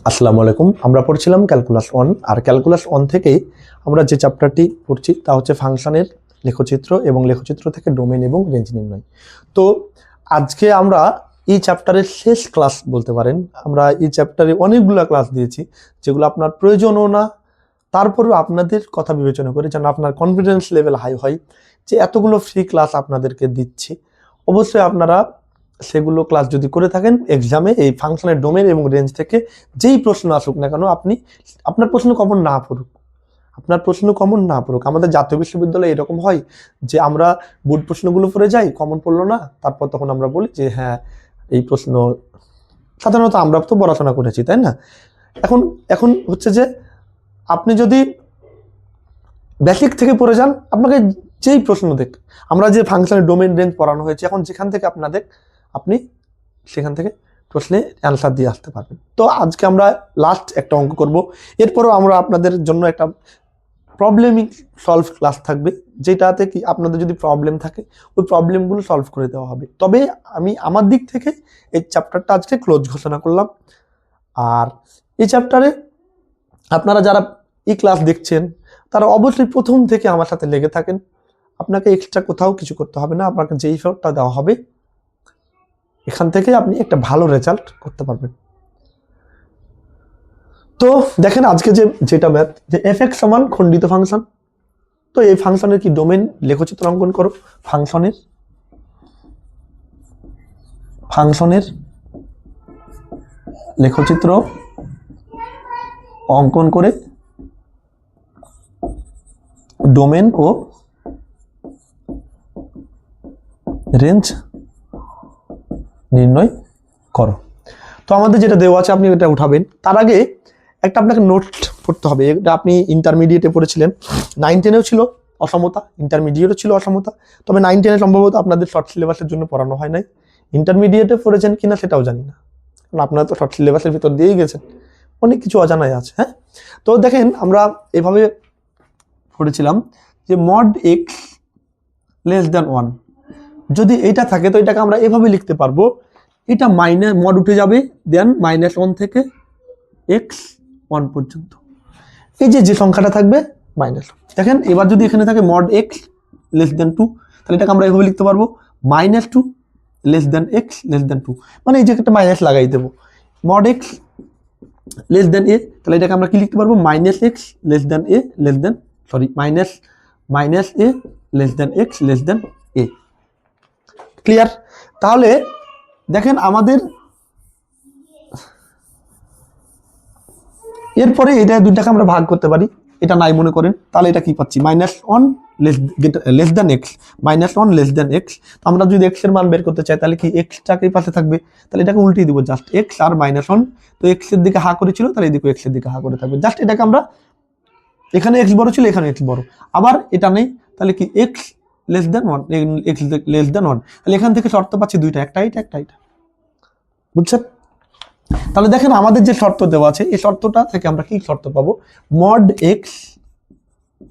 আসসালামু আলাইকুম। আমরা পড়ছিলাম ক্যালকুলাস 1 আর ক্যালকুলাস 1 থেকেই আমরা যে চ্যাপ্টারটি পড়ছি তা হচ্ছে ফাংশনের লেখচিত্র এবং লেখচিত্র থেকে ডোমেন এবং রেঞ্জ নির্ণয়। তো আজকে আমরা এই চ্যাপ্টারের শেষ ক্লাস বলতে পারেন। আমরা এই চ্যাপ্টারে অনেকগুলো ক্লাস দিয়েছি যেগুলো আপনার প্রয়োজনও না, তারপরেও আপনাদের কথা বিবেচনা করে যেন আপনার কনফিডেন্স লেভেল হাই হয় যে এতগুলো ফ্রি ক্লাস আপনাদেরকে দিচ্ছি। অবশ্যই আপনারা সেগুলো ক্লাস যদি করে থাকেন এক্সামে এই ফাংশনের ডোমেন এবং রেঞ্জ থেকে যেই প্রশ্ন আসুক না কেন আপনার প্রশ্ন কমন না পড়ুক আমাদের জাতীয় বিশ্ববিদ্যালয়ে এরকম হয় যে আমরা বোর্ড প্রশ্নগুলো পড়ে যাই, কমন পড়লো না, তারপর তখন আমরা বলি যে হ্যাঁ এই প্রশ্ন, সাধারণত আমরা তো পড়াশোনা করেছি তাই না। এখন হচ্ছে যে আপনি যদি বেসিক থেকে পড়ে যান, আপনাকে যেই প্রশ্ন দেখ, আমরা যে ফাংশনের ডোমেন রেঞ্জ পড়ানো হয়েছে এখন যেখান থেকে আপনি সেখান থেকে প্রশ্নে অ্যান্সার দিয়ে আসতে পারবেন। তো আজকে আমরা লাস্ট একটা অঙ্ক করব, এরপরও আমরা আপনাদের জন্য একটা প্রবলেমিং সলভ ক্লাস থাকবে, যেটাতে কি আপনাদের যদি প্রবলেম থাকে ওই প্রবলেমগুলো সলভ করে দেওয়া হবে। তবে আমি আমার দিক থেকে এই চ্যাপ্টারটা আজকে ক্লোজ ঘোষণা করলাম। আর এই চ্যাপ্টারে আপনারা যারা এই ক্লাস দেখছেন তারা অবশ্যই প্রথম থেকে আমার সাথে লেগে থাকেন। আপনাকে এক্সট্রা কোথাও কিছু করতে হবে না, আপনাকে যেই ফলটা দেওয়া হবে এখান থেকে আপনি একটা ভালো রেজাল্ট করতে পারবেন। তো দেখেন আজকে যেটা ম্যাথ, যে f(x) সমান খণ্ডিত ফাংশন। তো এই ফাংশনের কি ডোমেন লেখচিত্র অঙ্কন করো। ফাংশনের লেখচিত্র অঙ্কন করে ডোমেন ও রেঞ্জ নির্ণয় করো। তো আমাদের যেটা দেওয়া আছে আপনি এটা উঠাবেন। তার আগে একটা আপনাকে নোট পড়তে হবে। এটা আপনি ইন্টারমিডিয়েটে পড়েছিলেন, 9-10-এও ছিল অসমতা, ইন্টারমিডিয়েটও ছিল অসমতা। তবে 9-10-এ সম্ভবত আপনাদের শর্ট সিলেবাসের জন্য পড়ানো হয় নাই। ইন্টারমিডিয়েটে পড়েছেন কিনা সেটাও জানি না, কারণ আপনারা তো শর্ট সিলেবাসের ভিতর দিয়েই গেছেন, অনেক কিছু অজানাই আছে। হ্যাঁ, তো দেখেন আমরা এভাবে পড়েছিলাম যে mod x < 1 যদি এটা থাকে তো এটাকে আমরা এভাবে লিখতে পারবো, এটা মাইনাস মড উঠে যাবে, দেন -1 থেকে x1 পর্যন্ত এই যে সংখ্যাটা থাকবে মাইনাস। দেখেন এবার যদি এখানে থাকে mod x <2 তাহলে এটাকে আমরা এভাবে লিখতে পারবো -2 < x 2, মানে এই যে একটা মাইনাস লাগাই দেবো। mod x a তাহলে এটাকে আমরা কি লিখতে পারবো -x -a ক্লিয়ার। তাহলে দেখেন আমাদের এরপরে এটা দুইটাকে আমরা ভাগ করতে পারি, এটা নাই মনে করেন, তাহলে এটা কি পাচ্ছি -1 x, আমরা যদি x এর মান বের করতে চাই তাহলে কি x টাকেই পাশে থাকবে, তাহলে এটাকে উল্টিয়ে দিব, জাস্ট x আর -1, তো x এর দিকে হা করেছিল তাহলে এদিকে x এর দিকে হা করে থাকবে, জাস্ট এটাকে আমরা এখানে x বড় ছিল এখানে x বড়, আবার এটা নেই তাহলে কি x < 1 তাহলে এখান থেকে শর্ত পাচ্ছি দুইটা, একটা এটা বুঝছেন। তাহলে দেখেন আমাদের যে শর্ত দেওয়া আছে এই শর্তটা থেকে আমরা কি শর্ত পাবো, mod x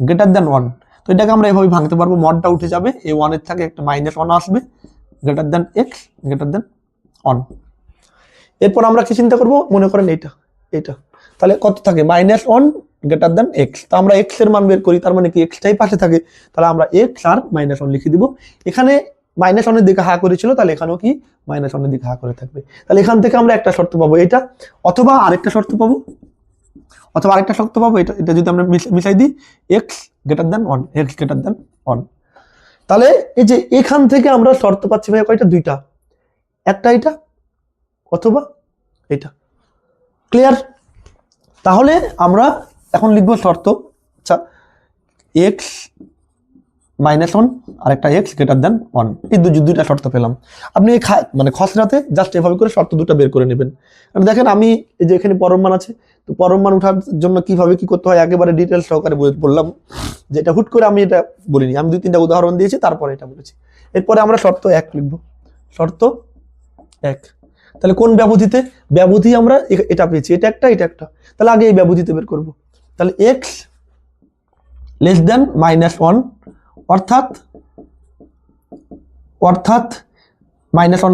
< 1, তো এটাকে আমরা এভাবে ভাঙতে পারবো, মডটা উঠে যাবে, এই 1 এর থেকে একটা -1 আসবে, x < 1। এরপর আমরা কি চিন্তা করব, মনে করেন এটা তাহলে কত থাকে -1 x, তো আমরা x এর মান বের করি, তার মানে কি x টাই পাশে থাকে, তাহলে আমরা x আর -1 লিখে দিব। এখানে -1 এর দিকে হা করেছিল তাহলে এখানেও কি -1 এর দিকে হা করে থাকবে, তাহলে এখান থেকে আমরা একটা শর্ত পাবো এটা, অথবা আরেকটা শর্ত পাবো, এটা যদি আমরা মিশাই দিই x < 1, তাহলে এই যে এখান থেকে আমরা শর্ত পাচ্ছি ভাই কয়টা, দুইটা, একটা এটা অথবা এটা, ক্লিয়ার। তাহলে আমরা এখন লিখবো শর্ত, আচ্ছা x -1 আর একটা x < 1, এই দুইটা শর্ত পেলাম। আপনি মানে খসড়াতে জাস্ট এভাবে করে শর্ত দুটো বের করে নেবেন। দেখেন আমি এই যে এখানে পরম মান আছে, তো পরম মান ওঠার জন্য কিভাবে কি করতে হয় একেবারে ডিটেলস সহকারে বললাম, যেটা হুট করে আমি এটা বলিনি, আমি 2-3টা উদাহরণ দিয়েছি তারপরে এটা বলেছি। এরপরে আমরা শর্ত 1 লিখবো, শর্ত 1, তাহলে কোন ব্যবধি আমরা এটা পেয়েছি, এটা একটা, তাহলে আগে এই ব্যবধিতে বের করব, তাহলে x < 1, অর্থাৎ -1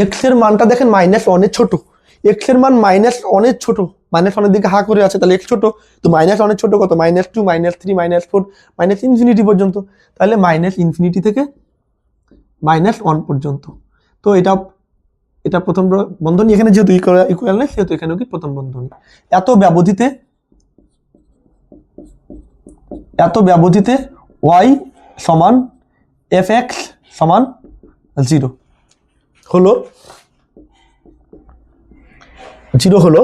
x এর মানটা দেখেন -1 এর ছোট, এক্স এর মান -1 ছোট, -1 দিকে হা করে আছে, তাহলে এক্স ছোট, তো -1 ছোট কত, -2 -3 -4 ∞ পর্যন্ত, তাহলে -∞ থেকে -1 পর্যন্ত। তো এটা প্রথম বন্ধনী, এখানে যেহেতু ইকুয়াল নেই সেহেতু এখানেও কি প্রথম বন্ধনী। এত ব্যবধিতে y সমান fx সমান 0 হলো।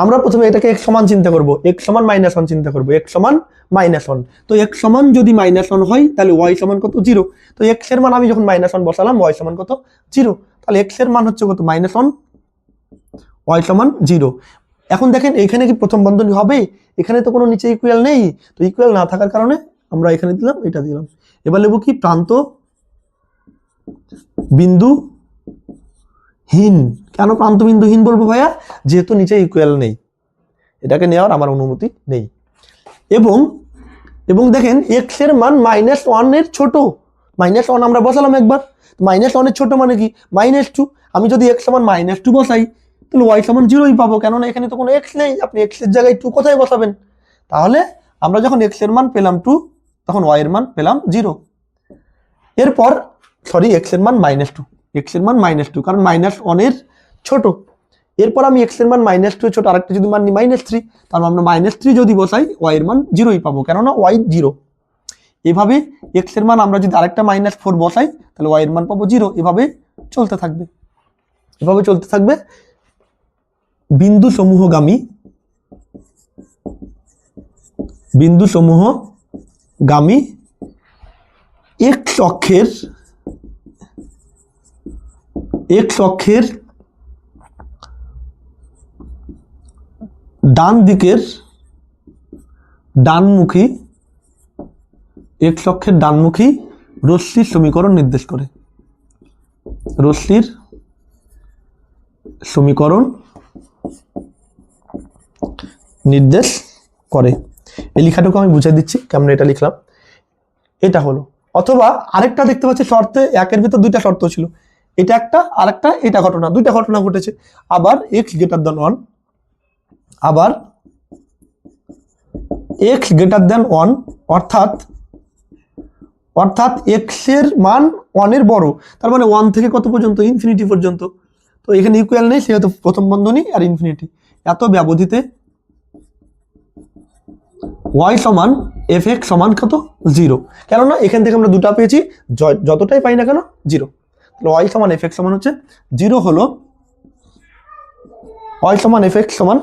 আমরা প্রথমে এটাকে x সমান চিন্তা করব, x সমান -1 চিন্তা করব, x সমান -1। তো x সমান যদি -1 হয় তাহলে y সমান কত, 0। তো x এর মান আমি যখন -1 বসালাম, y সমান কত, 0। তাহলে x এর মান হচ্ছে কত, -1, y সমান 0। এখন দেখেন এখানে কি প্রথম বন্ধনী হবে, এখানে তো কোনো নিচে ইকুয়াল নেই, তো ইকুয়াল না থাকার কারণে আমরা এখানে দিলাম, এটা দিলাম। এবার লিখব কি, প্রান্ত বিন্দুহীন। কেন প্রান্ত বিন্দুহীন বলবো ভাইয়া, যেহেতু নিচে ইকুয়াল নেই, এটাকে নেওয়ার আমার অনুমতি নেই। এবং দেখেন x এর মান -1 এর ছোট, -1 আমরা বসালাম একবার, -1 এর ছোট মানে কি, -2। আমি যদি x সমান -2 বসাই তাহলে y সমান 0ই পাবো, কেননা এখানে তো কোনো x নেই, আপনি x এর জায়গায় 2 কোথায় বসাবেন। তাহলে আমরা যখন x এর মান পেলাম 2, তখন y এর মান পেলাম 0। এরপর x এর মান -2, x এর মান -2, কারণ -1 এর ছোট। এরপর আমি x এর মান -2 ছোট আরেকটা যদি মান নিই -3, তাহলে আমরা -3 যদি বসাই y এর মান 0ই পাবো, কেননা y 0। এভাবে x এর মান আমরা যদি আরেকটা -4 বসাই তাহলে y এর মান পাবো 0। এভাবে চলতে থাকবে। বিন্দু সমূহগামী x অক্ষের ডান দিকের ডানমুখী x অক্ষের ডানমুখী রশ্মির সমীকরণ নির্দেশ করে। এই লেখাটুকু আমি বুঝিয়ে দিচ্ছি কেমন এটা লিখলাম। এটা হলো, অথবা আরেকটা দেখতে পাচ্ছি শর্তে, একের ভিতর দুইটা শর্ত ছিল, এটা একটা আরেকটা, এটা ঘটনা, দুইটা ঘটনা ঘটেছে। আবার x গ্রেটার দেন 1, অর্থাৎ x এর মান 1 এর বড়, তার মানে 1 থেকে কত পর্যন্ত, ইনফিনিটি পর্যন্ত। তো এখানে ইকুয়াল নেই সেহেতু প্রথম বন্ধনী আর ইনফিনিটি। এত ব্যবধিতে y সমান fx সমান কত, 0, কেননা এখান থেকে আমরা দুটা পেয়েছি, যতটাই পাই না কেন 0। তাহলে y সমান fx সমান হচ্ছে 0 হলো, y সমান fx সমান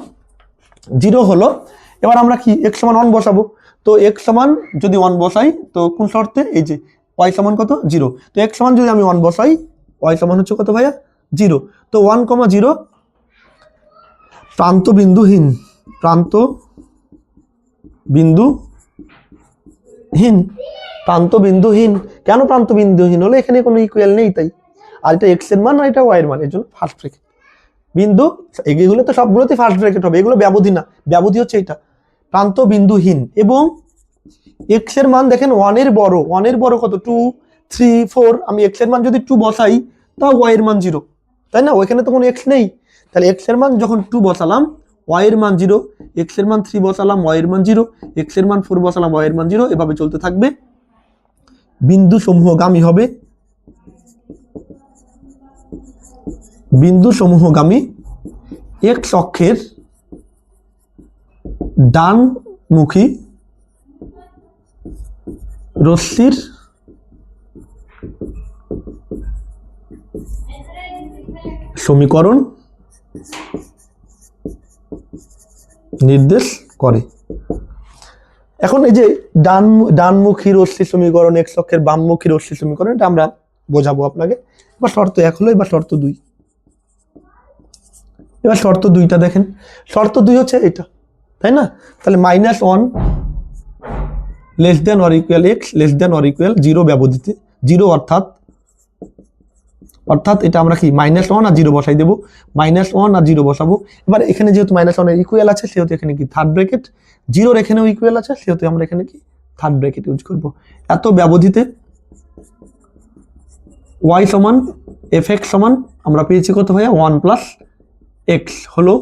0 হলো। এবার আমরা কি x সমান 1 বসাবো, তো x সমান যদি 1 বসাই তো কোন শর্তে, এই যে y সমান কত, 0। তো x সমান যদি আমি 1 বসাই, y সমান হচ্ছে কত ভাইয়া, 0। তো 1, 0 প্রান্ত বিন্দুহীন। কেন প্রান্ত বিন্দুহীন হলো, এখানে কোনো ইকুয়াল নেই তাই, আর এটা x এর মান আর এটা y এর মান, এর জন্য ফার্স্ট ব্র্যাকেট। বিন্দু এগুলো তো সবগুলোতে ফার্স্ট ব্র্যাকেট হবে, এগুলো ব্যবধি না, ব্যবধি হচ্ছে এটা, প্রান্ত বিন্দুহীন। এবং x এর মান দেখেন 1 এর বড় কত, 2, 3, 4। আমি x এর মান যদি 2 বসাই তাও y এর মান 0, তাই না, ওইখানে তো কোনো x নেই। তাহলে x এর মান যখন 2 বসালাম y এর মান 0, x এর মান 3 বসালাম y এর মান 0, x এর মান 4 বসালাম y এর মান 0, এভাবে চলতে থাকবে। বিন্দু সমূহগামী x অক্ষের ডানমুখী রশ্মির সমীকরণ নির্দেশ করে। এখন এই যে ডানমুখী রশ্মি সমীকরণ, x অক্ষের বামমুখী রশ্মি সমীকরণ, এটা আমরা বোঝাবো আপনাকে। এবার শর্ত 1 হলো, এবার শর্ত 2। এবার শর্ত 2টা দেখেন, শর্ত 2 হচ্ছে এটা, তাই না। তাহলে -1 less than or equal x less than or equal 0 ব্যবধিতে, 0 অর্থাৎ এটা আমরা কি -1 আর 0 বসাই দেবো, -1 আর 0 বসাবো। এবার এখানে যেহেতু -1 এর ইকুয়াল আছে সেহেতু এখানে কি থার্ড ব্র্যাকেট, 0 এখানেও ইকুয়াল আছে সেহেতু আমরা এখানে কি থার্ড ব্র্যাকেট ইউজ করব। এত ব্যবধিতে y সমান fx সমান আমরা পেয়েছি কত ভাইয়া, 1 + এক্স হলো।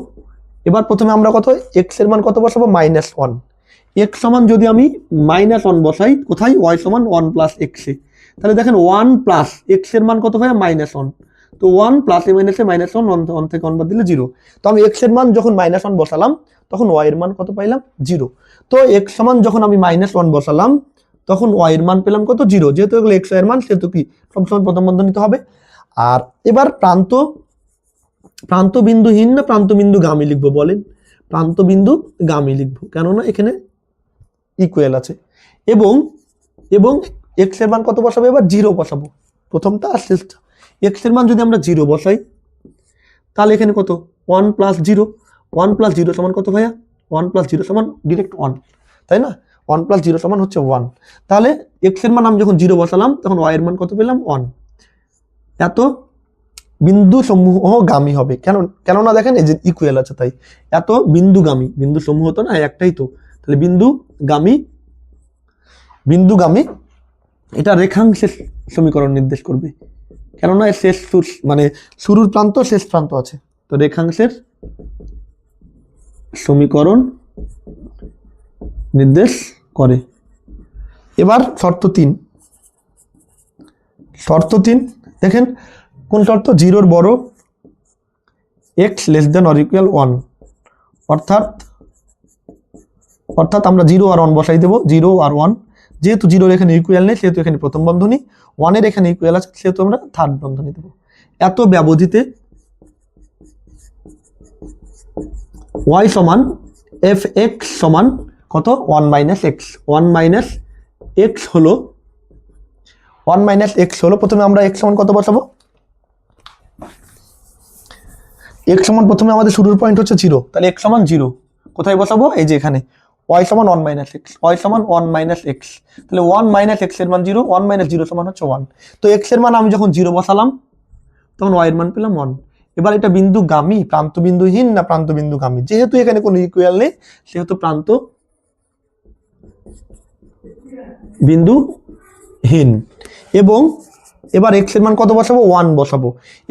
এবার প্রথমে আমরা কত এক্স এর মান কত বসাবো, -1। এক্স সমান যদি আমি -1 বসাই কোথায়, ওয়াই সমান 1 প্লাস এক্স এ, তাহলে দেখেন 1 প্লাস এক্স এর মান কত হয়, -1। তো 1 প্লাস এ মাইনাসে -1, 1 থেকে 1 বাদ দিলে 0। তো আমি এক্স এর মান যখন -1 বসালাম তখন ওয়াই এর মান কত পাইলাম, 0। তো এক্স সমান যখন আমি -1 বসালাম তখন ওয়াই এর মান পেলাম কত, 0। যেহেতু এগুলো এক্স এর মান সেহেতু কি সবসময় প্রথম বন্ধনীতে হবে। আর এবার প্রান্ত বিন্দুহীন না প্রান্ত বিন্দু গামী লিখবো বলেন, প্রান্ত বিন্দু গামী লিখবো, কেননা এখানে ইকুয়াল আছে। এবং এবং এক্স এর মান কত বসাবো, এবার 0 বসাবো, প্রথমটা আর শেষটা। এক্স এর মান যদি আমরা 0 বসাই তাহলে এখানে কত, 1 প্লাস 0, 1 প্লাস 0 সমান কত ভাইয়া, 1 প্লাস 0 সমান ডিরেক্ট 1, তাই না? 1 প্লাস 0 সমান হচ্ছে 1। তাহলে এক্স এর মান আমি যখন 0 বসালাম তখন ওয়াই এর মান কত পেলাম, 1। এত বিন্দু সমূহ গামী হবে, কেননা দেখেন এই যে ইকুয়াল আছে, তাই এত বিন্দুগামী, বিন্দু সমূহ তো না একটাই তো, তাহলে বিন্দুগামী এটা রেখাংশের সমীকরণ নির্দেশ করবে, কেননা এর শেষ মানে শুরুর প্রান্ত শেষ প্রান্ত আছে, তো রেখাংশের সমীকরণ নির্দেশ করে। এবার শর্ত 3 দেখেন কোন শর্ত, 0 বড় x less than or equal 1, অর্থাৎ আমরা 0 আর 1 বসাই দেবো, 0 আর 1, যেহেতু 0 এর এখানে ইকুয়াল নেই সেহেতু এখানে প্রথম বন্ধনী, 1 এর এখানে ইকুয়াল আছে সেহেতু আমরা থার্ড বন্ধনী দেবো। এত ব্যবধিতে y সমান fx সমান কত, 1 মাইনাস এক্স। 1 মাইনাস এক্স হলো প্রথমে আমরা x সমান কত বসাবো, x সমান প্রথমে আমাদের শুরুর পয়েন্ট হচ্ছে 0, তাহলে x সমান 0 কোথায় বসাবো, এই যে এখানে। y সমান 1 মাইনাস এক্স, y সমান 1 মাইনাস এক্স, তাহলে 1 মাইনাস এক্স এর মান 0, 1 মাইনাস 0 সমান হচ্ছে 1। তো x এর মান আমি যখন 0 বসালাম তখন y এর মান পেলাম 1। এবার এটা বিন্দুগামী, প্রান্ত বিন্দুহীন না প্রান্ত বিন্দুগামী, যেহেতু এখানে কোনো ইকুয়াল নেই সেহেতু প্রান্ত বিন্দুহীন। এবং এবার x এর মান কত বসাবো, 1 বসাবো।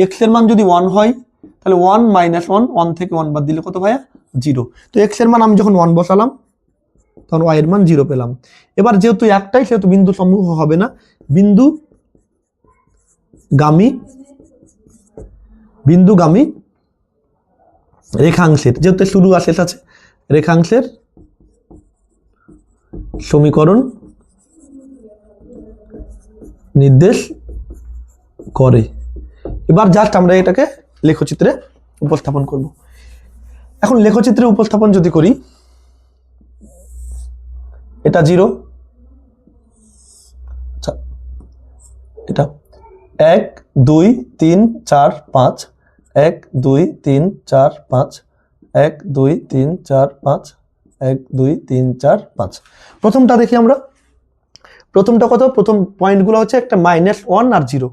x এর মান যদি 1 হয় তাহলে 1 মাইনাস 1, 1 থেকে 1 বাদ দিলে কত ভাইয়া, 0। তো x এর মান আমি যখন 1 বসালাম তখন y এর মান 0 পেলাম। এবার যেহেতু একটাই সেহেতু বিন্দু সমূহ হবে না, বিন্দুগামী রেখাংশের, যেহেতু শুরু আর শেষ আছে, রেখাংশের সমীকরণ নির্দেশ করে। এবার জাস্ট আমরা এটাকে লেখচিত্রে উপস্থাপন করব। এখন লেখচিত্রে উপস্থাপন যদি করি, এটা 0, আচ্ছা এটা 1 2 3 4 5, 1 2 3 4 5, 1 2 3 4 5, 1 2 3 4 5। প্রথমটা দেখি আমরা, প্রথমটা কত, প্রথম পয়েন্টগুলো হচ্ছে একটা -1 আর 0,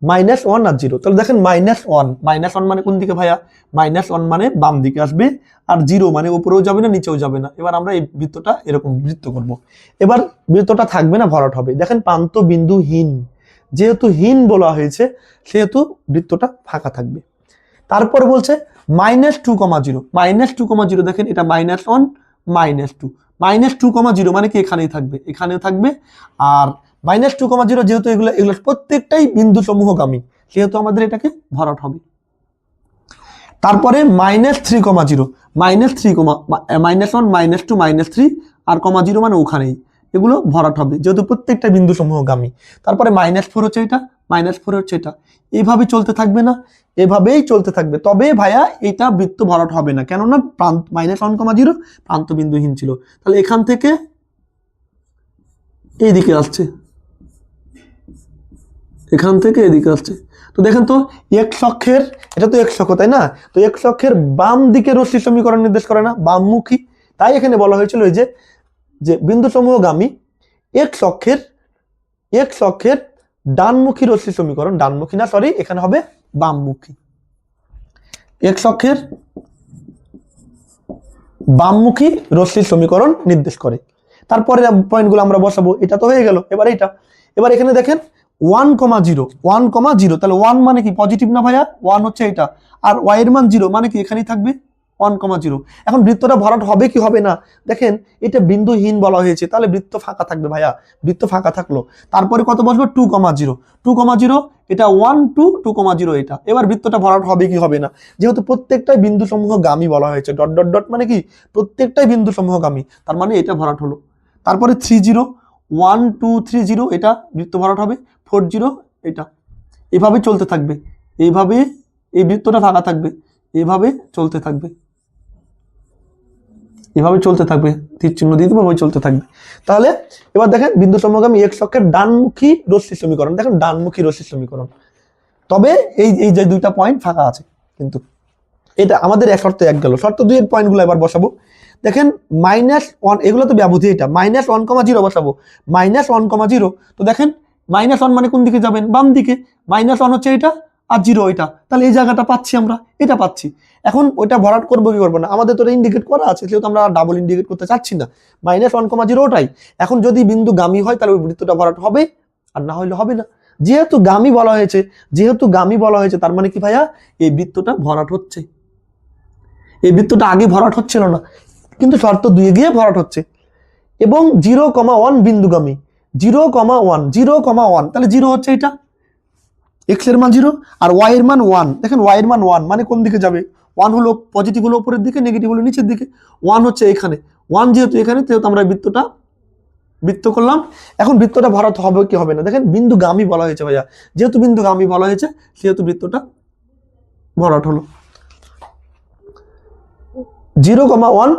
-1 আর 0। তাহলে দেখেন -1 মানে কোন দিকে ভাইয়া, -1 মানে বাম দিকে আসবে, আর 0 মানে উপরেও যাবে না নিচেও যাবে না। এবার আমরা এই বৃত্তটা এরকম বৃত্ত করব। এবার বৃত্তটা থাকবে না, ভরাট হবে। দেখেন প্রান্ত বিন্দুহীন, যেহেতু হীন বলা হয়েছে সেহেতু বৃত্তটা ফাঁকা থাকবে। তারপর বলছে -2,0, -2,0 দেখেন এটা -1 -2, -2,0 মানে কি এখানেই থাকবে, এখানেও থাকবে। আর -2,0 যেহেতু এগুলো প্রত্যেকটাই বিন্দু সমূহগামী সেহেতু আমাদের এটাকে ভরাট হবে। তারপরে -3,0, -1 -2 -3 আর -0 মানে ওখানেই, এগুলো ভরাট হবে যেহেতু প্রত্যেকটা বিন্দু সমূহগামী। তারপরে -4 হচ্ছে এটা, -4 হচ্ছে এটা, এইভাবে চলতে থাকবে না, এভাবেই চলতে থাকবে। তবে ভাইয়া এটা বৃত্ত ভরাট হবে না, কেননা প্রান্ত -1,0 প্রান্ত বিন্দুহীন ছিল। তাহলে এখান থেকে এইদিকে আসছে, এখান থেকে এদিকে আসছে। তো দেখেন তো এক্স অক্ষের, এটা তো এক্স অক্ষ তাই না, তো এক্স অক্ষের বাম দিকে রশ্মি সমীকরণ নির্দেশ করে না, বামমুখী। তাই এখানে বলা হয়েছিল এই যে বিন্দু সমূহগামী এক্স অক্ষের ডানমুখী রশ্মি সমীকরণ, ডানমুখী না সরি এখানে হবে বামমুখী, এক্স অক্ষের বামমুখী রশ্মির সমীকরণ নির্দেশ করে। তারপরে পয়েন্টগুলো আমরা বসাবো, এটা তো হয়ে গেল। এবার এখানে দেখেন 1,0 1,0, তাহলে 1 মানে কি পজিটিভ না ভাইয়া, 1 হচ্ছে এটা, আর y এর মান 0 মানে কি এখানেই থাকবে 1,0। এখন বৃত্তটা ভরাট হবে কি হবে না, দেখেন এটা বিন্দুহীন বলা হয়েছে, তাহলে বৃত্ত ফাঁকা থাকবে ভাইয়া, বৃত্ত ফাঁকা থাকলো, তারপরে কত বসবে 2,0, 2,0, এটা 1 2 2,0 এটা। এবার বৃত্তটা ভরাট হবে কি হবে না, যেহেতু প্রত্যেকটাই বিন্দু সমূহগামী বলা হয়েছে, ডট ডট ডট মানে কি প্রত্যেকটাই বিন্দু সমূহগামী, তার মানে এটা ভরাট হলো। তারপরে 30 1 2 3 0 এটা বৃত্ত ভরাট হবে, 40 এটা। এভাবে চলতে থাকবে, এইভাবে এই বৃত্তটা ফাঁকা থাকবে, এভাবে চলতে থাকবে, এভাবে চলতে থাকবে, তীর চিহ্ন দিয়ে দেবো, চলতে থাকবে। তাহলে এবার দেখেন বিন্দু সমগামী এক্স অক্ষের ডানমুখী রশ্মি সমীকরণ, দেখেন ডানমুখী রশ্মি সমীকরণ। তবে এই এই যে দুইটা পয়েন্ট ফাঁকা আছে, কিন্তু এটা আমাদের এক শর্ত এক গেল। শর্ত 2 এর পয়েন্টগুলো এবার বসাবো। দেখেন -1, এগুলো তো ব্যবধি, এটা -1,0 বসাবো, -1,0। তো দেখেন -1 মানে কোন দিকে যাবেন, বাম দিকে, -1 হচ্ছে এটা আর 0 এটা, তাহলে এই জায়গাটা পাচ্ছি আমরা, এটা পাচ্ছি। এখন ওইটা ভরাট করবো কি করবো না, আমাদের তো ইন্ডিকেট করা আছে, সেহেতু আমরা ডাবল ইন্ডিকেট করতে চাচ্ছি না, -1,0 ওটাই। এখন যদি বিন্দু গামী হয় তাহলে ওই বৃত্তটা ভরাট হবে, আর না হলে হবে না। যেহেতু গামী বলা হয়েছে, যেহেতু গামী বলা হয়েছে, তার মানে কি ভাইয়া এই বৃত্তটা ভরাট হচ্ছে। এই বৃত্তটা আগে ভরাট হচ্ছিল না, কিন্তু শর্ত 2 গিয়ে ভরাট হচ্ছে। এবং 0,1 বিন্দুগামী, 0,1 0,1, তাহলে 0 হচ্ছে এটা, এক্স এর মান 0 আর ওয়াই এর মান 1। দেখেন ওয়াই এর মান 1 মানে কোন দিকে যাবে, 1 হলো পজিটিভ হলো উপরের দিকে, নেগেটিভ হলো নিচের দিকে, 1 হচ্ছে এখানে, 1 যেহেতু এখানে, সেহেতু আমরা বৃত্তটা বৃত্ত করলাম। এখন বৃত্তটা ভরাট হবে কি হবে না, দেখেন বিন্দুগামী বলা হয়েছে ভাইয়া, যেহেতু বিন্দুগামী বলা হয়েছে সেহেতু বৃত্তটা ভরাট হলো। 0,1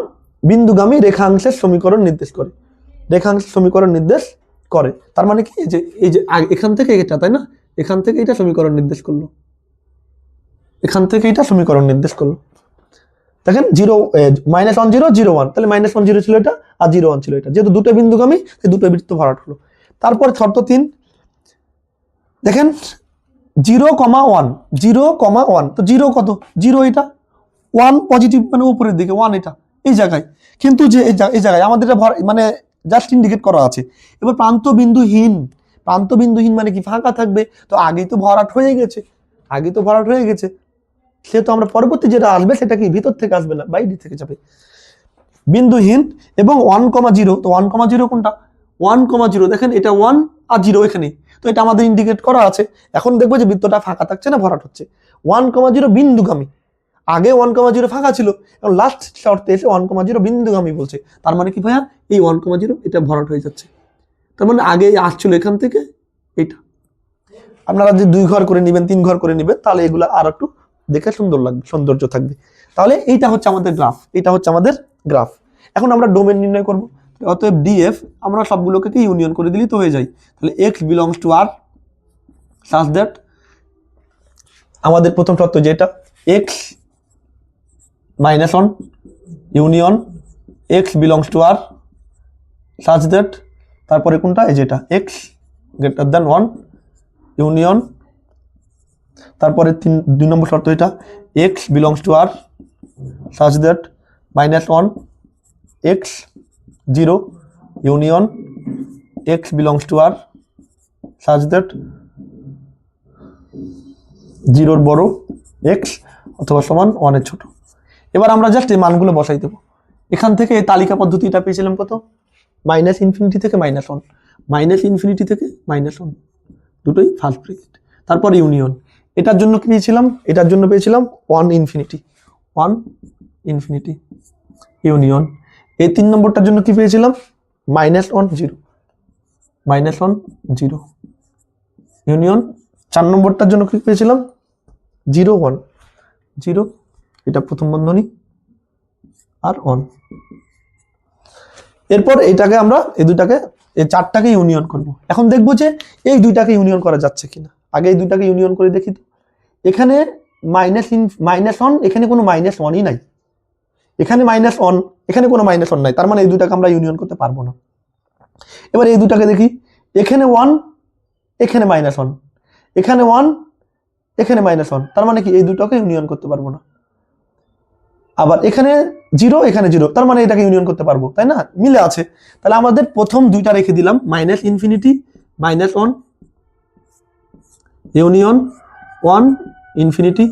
বিন্দুগামী রেখাংশের সমীকরণ নির্দেশ করে, রেখাংশের সমীকরণ নির্দেশ করে, তার মানে কি এই যে এখান থেকে এটা, তাই না, এখান থেকে এটা সমীকরণ নির্দেশ করলো, এখান থেকে এটা সমীকরণ নির্দেশ করলো। দেখেন -1 0 0 1, তাহলে -1 0 ছিল এটা আর 0 1 ছিল এটা, যেহেতু দুটো বিন্দুগামী সেই দুটো বৃত্ত ভরাট হলো। তারপর শর্ত 3, দেখেন 0,1 0,1, তো 0 কত, 0 এটা, 1 পজিটিভ মানে উপরের দিকে 1 এটা এই জায়গায়, কিন্তু যে এই জায়গায় আমাদের এটা মানে জাস্ট ইন্ডিকেট করা আছে। এবার প্রান্ত বিন্দুহীন, প্রান্ত বিন্দুহীন মানে কি ফাঁকা থাকবে, তো আগেই তো ভরাট হয়ে গেছে, আগে তো ভরাট হয়ে গেছে, সেহেতু আমরা পরবর্তী যেটা আসবে সেটা কি ভিতর থেকে আসবে না, বাইরে থেকে যাবে। বিন্দুহীন এবং 1,0, তো 1,0 কোনটা, 1,0 দেখেন এটা 1 আর 0 এখানে, তো এটা আমাদের ইন্ডিকেট করা আছে। এখন দেখবো যে বৃত্তটা ফাঁকা থাকছে না ভরাট হচ্ছে। 1,0 বিন্দুগামী, আগে 1,0 ফাঁকা ছিল, এবং লাস্ট শর্তে এসে 1,0 বিন্দুগামী বলছে, তার মানে কি ভাইয়া এই 1,0 এটা ভরাট হয়ে যাচ্ছে, তার মানে আগে আসছিল এখান থেকে এটা। আপনারা যে 2 ঘর করে নেবেন 3 ঘর করে নেবেন, তাহলে এগুলো আর একটু দেখে সুন্দর লাগবে, সৌন্দর্য থাকবে। তাহলে এইটা হচ্ছে আমাদের গ্রাফ, এটা হচ্ছে আমাদের গ্রাফ। এখন আমরা ডোমেন নির্ণয় করব, অতএব ডিএফ আমরা সবগুলোকে কি ইউনিয়ন করে দিলেই তো হয়ে যায়। তাহলে x belongs to R such that, আমাদের প্রথম শর্ত যেটা x -1 union x belongs to R such that, তারপরে কোনটা এই যেটা এক্স গ্রেটার দ্যান 1 ইউনিয়ন, তারপরে 2 নম্বর শর্ত এটা x belongs to R such that -1 x 0 union x belongs to R such that 0 বড় এক্স অথবা সমান 1 এর ছোট। এবার আমরা জাস্ট এই মানগুলো বসাই দেবো। এখান থেকে এই তালিকা পদ্ধতিটা পেয়েছিলাম কত, -ইনফিনিটি থেকে -1, -ইনফিনিটি থেকে -1, দুটোই ফার্স্ট ব্র্যাকেট, তারপর ইউনিয়ন। এটার জন্য কি পেয়েছিলাম, এটার জন্য পেয়েছিলাম 1 ইনফিনিটি ইউনিয়ন। এই 3 নম্বরটার জন্য কি পেয়েছিলাম -1 0 ইউনিয়ন। 4 নম্বরটার জন্য কি পেয়েছিলাম 0 1 0, এটা প্রথম বন্ধনী আর 1। এরপর এটাকে আমরা এই দুটাকে এই 4টাকে ইউনিয়ন করব। এখন দেখবো যে এই 2টাকে ইউনিয়ন করা যাচ্ছে কিনা, আগে এই 2টাকে ইউনিয়ন করে দেখি তো। এখানে -1, এখানে কোনো -1ই নাই, এখানে -1, এখানে কোনো -1 নাই, তার মানে এই 2টাকে আমরা ইউনিয়ন করতে পারবো না। এবার এই 2টাকে দেখি, এখানে 1 এখানে -1, এখানে 1 এখানে -1, তার মানে কি এই 2টাকে ইউনিয়ন করতে পারবো না। আবার এখানে 0 এখানে 0, তার মানে এটাকে ইউনিয়ন করতে পারবো, তাই না, মিলে আছে। তাহলে আমাদের প্রথম 2টা রেখে দিলাম -ইনফিনিটি -1 ইউনিয়ন 1 ইনফিনিটি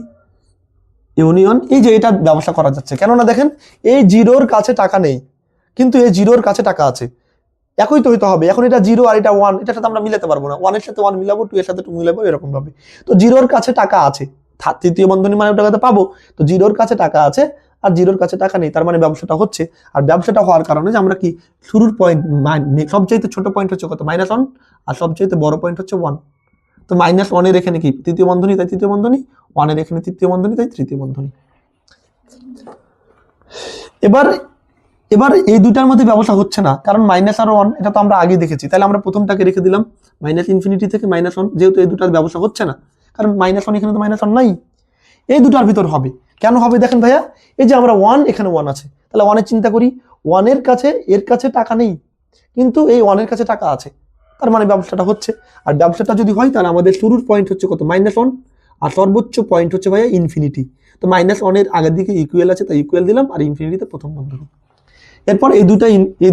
ইউনিয়ন, এই যে এটা ব্যবসা করা যাচ্ছে, কেননা দেখেন এই জিরোর কাছে টাকা নেই কিন্তু এই জিরোর কাছে টাকা আছে, একই তো হইতে হবে। এখন এটা 0 আর এটা 1, এটার সাথে আমরা মিলাতে পারবো না, 1 এর সাথে 1 মিলাবো, 2 এর সাথে 2 মিলাবো, এরকম ভাবে। তো জিরোর কাছে টাকা আছে, তৃতীয় বন্ধনী মানে টাকাতে পাবো, তো জিরোর কাছে টাকা আছে আর জিরোর কাছে টাকা নেই, তার মানে ব্যবসাটা হচ্ছে। আর ব্যবসাটা হওয়ার কারণে যে আমরা কি শুরুর পয়েন্ট, সবচাইতে ছোট পয়েন্ট হচ্ছে কত, -1, আর সবচাইতে বড় পয়েন্ট হচ্ছে 1। তো -1 এর এখানে কি তৃতীয় বন্ধনী, তাই তৃতীয় বন্ধনী, 1 এর এখানে তৃতীয় বন্ধনী, তাই তৃতীয় বন্ধনী। এবার এবার এই দুইটার মধ্যে ব্যবসা হচ্ছে না, কারণ মাইনাস আর 1 এটা তো আমরা আগে দেখেছি, তাহলে আমরা প্রথমটাকে রেখে দিলাম -ইনফিনিটি থেকে -1, যেহেতু এই দুটার ব্যবসা হচ্ছে না, কারণ -1 এখানে তো -1 নাই, এই দুটার ভিতর হবে। কেন হবে দেখেন ভাইয়া, এই যে আমরা 1 এখানে 1 আছে, তাহলে 1 এর চিন্তা করি, 1 এর কাছে টাকা নেই কিন্তু এই 1 এর কাছে টাকা আছে, তার মানে ব্যবসাটা হচ্ছে। আর ব্যবসাটা যদি হয় তাহলে আমাদের শুরুর পয়েন্ট হচ্ছে কত, -1, আর সর্বোচ্চ পয়েন্ট হচ্ছে ভাইয়া ইনফিনিটি। তো -1 এর আগের দিকে ইকুয়াল আছে, তাই ইকুয়াল দিলাম, আর ইনফিনিটিতে প্রথম বন্ধনী। এরপর এই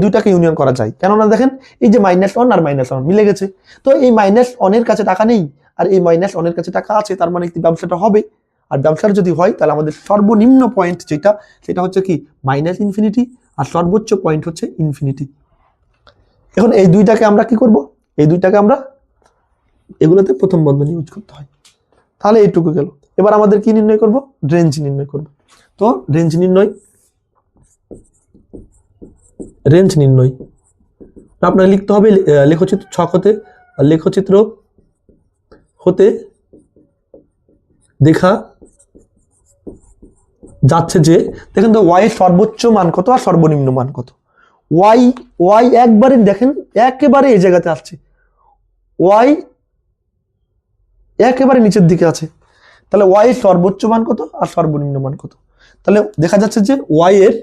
দুইটাকে ইউনিয়ন করা যায়, কেননা দেখেন এই যে -1 আর -1 মিলে গেছে, তো এই -1 এর কাছে টাকা নেই আর এই -1 এর কাছে টাকা আছে, তার মানে কি ব্যবসাটা হবে। আর ব্যবসাটা যদি হয় তাহলে আমাদের সর্বনিম্ন পয়েন্ট যেটা, সেটা হচ্ছে কি -ইনফিনিটি, আর সর্বোচ্চ পয়েন্ট হচ্ছে ইনফিনিটি। এখন এই দুইটাকে আমরা কি করব, এই দুইটাকে আমরা এগুলোতে প্রথম বন্ধনী ইউজ করতে হয়, তাহলে এইটুকু গেল। এবার আমাদের কি নির্ণয় করব, রেঞ্জ নির্ণয় করব। তো রেঞ্জ নির্ণয় আপনার লিখতে হবে লেখচিত্র ছক হতে, লেখচিত্র হতে দেখা যাচ্ছে যে, দেখেন তো ওয়াই সর্বোচ্চ মান কত আর সর্বনিম্ন মান কত। ওয়াই একবারে দেখেন একেবারে এই জায়গাতে আসছে, ওয়াই একেবারে নিচের দিকে আছে, তাহলে ওয়াই সর্বোচ্চ মান কত আর সর্বনিম্ন মান কত। তাহলে দেখা যাচ্ছে যে ওয়াই এর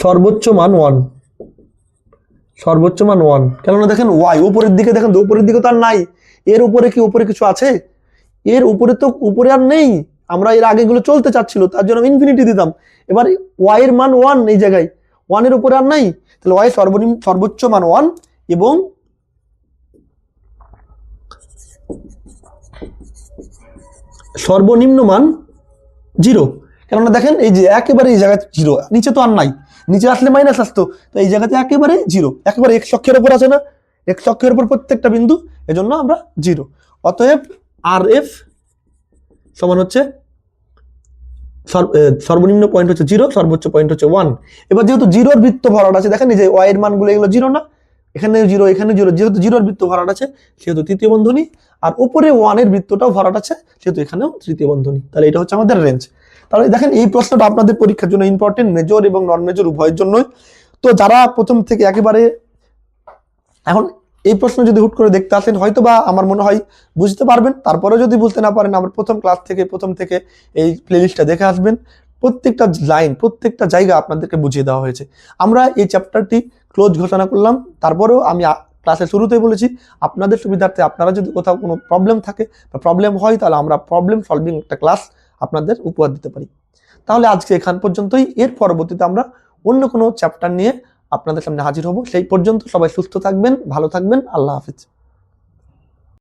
সর্বোচ্চ মান 1, সর্বোচ্চ মান 1, কেননা দেখেন ওয়াই উপরের দিকে, দেখেন তো উপরের দিকে তো আর নাই, এর উপরে কি উপরে কিছু আছে, এর উপরে তো উপরে আর নেই, আমরা এর আগে গুলো চলতে চাচ্ছিল তার জন্য ইনফিনিটি দিতাম। এবার ওয়াই এর মান 1 এই জায়গায়, 1 এর উপরে আর নাই, তাহলে ওয়াই সর্বোচ্চ মান 1 এবং সর্বনিম্ন মান 0, কেননা দেখেন এই যে একেবারে এই জায়গায় 0, নিচে তো আর নাই, নিচে আসলে মাইনাস আসতো, তো এই জায়গাতে একেবারে 0, একেবারে x অক্ষের উপর আছে না, x অক্ষের উপর প্রত্যেকটা বিন্দু, এজন্য আমরা 0। অতএব আর এফ সমান হচ্ছে সর্বনিম্ন পয়েন্ট হচ্ছে 0, সর্বোচ্চ পয়েন্ট হচ্ছে 1। এবার যেহেতু 0 এর বৃত্ত ভরাট আছে, দেখেন এই যে y এর মানগুলো এগুলো 0 না, এখানে 0 এখানে 0, যেহেতু 0 এর বৃত্ত ভরাট আছে সেহেতু তৃতীয় বন্ধনী, আর উপরে 1 এর বৃত্তটাও ভরাট আছে সেহেতু এখানেও তৃতীয় বন্ধনী, তাহলে এটা হচ্ছে আমাদের রেঞ্জ। তাহলে দেখেন এই প্রশ্নটা আপনাদের পরীক্ষার জন্য ইম্পর্টেন্ট, মেজর এবং নন মেজর উভয়ের জন্যই। তো যারা প্রথম থেকে একেবারে, এখন এই প্রশ্ন যদি হুট করে দেখতে আসেন হয়তো বা আমার মনে হয় বুঝতে পারবেন, তারপরে যদি বুঝতে না পারেন আমার প্রথম থেকে এই প্লেলিস্টটা দেখে আসবেন, প্রত্যেকটা লাইন প্রত্যেকটা জায়গা আপনাদেরকে বুঝিয়ে দেওয়া হয়েছে। আমরা এই চ্যাপ্টারটি ক্লোজ ঘোষণা করলাম, তারপরেও আমি ক্লাসের শুরুতেই বলেছি আপনাদের সুবিধার্থে আপনারা যদি কোথাও কোনো প্রবলেম থাকে বা প্রবলেম হয় তাহলে আমরা প্রবলেম সলভিং একটা ক্লাস আপনাদের উপহার দিতে পারি। তাহলে আজকে এখান পর্যন্তই, এর পরবর্তীতে আমরা অন্য কোনো চ্যাপ্টার নিয়ে আপনাদের সামনে হাজির হব। সেই পর্যন্ত সবাই সুস্থ থাকবেন, ভালো থাকবেন, আল্লাহ হাফিজ।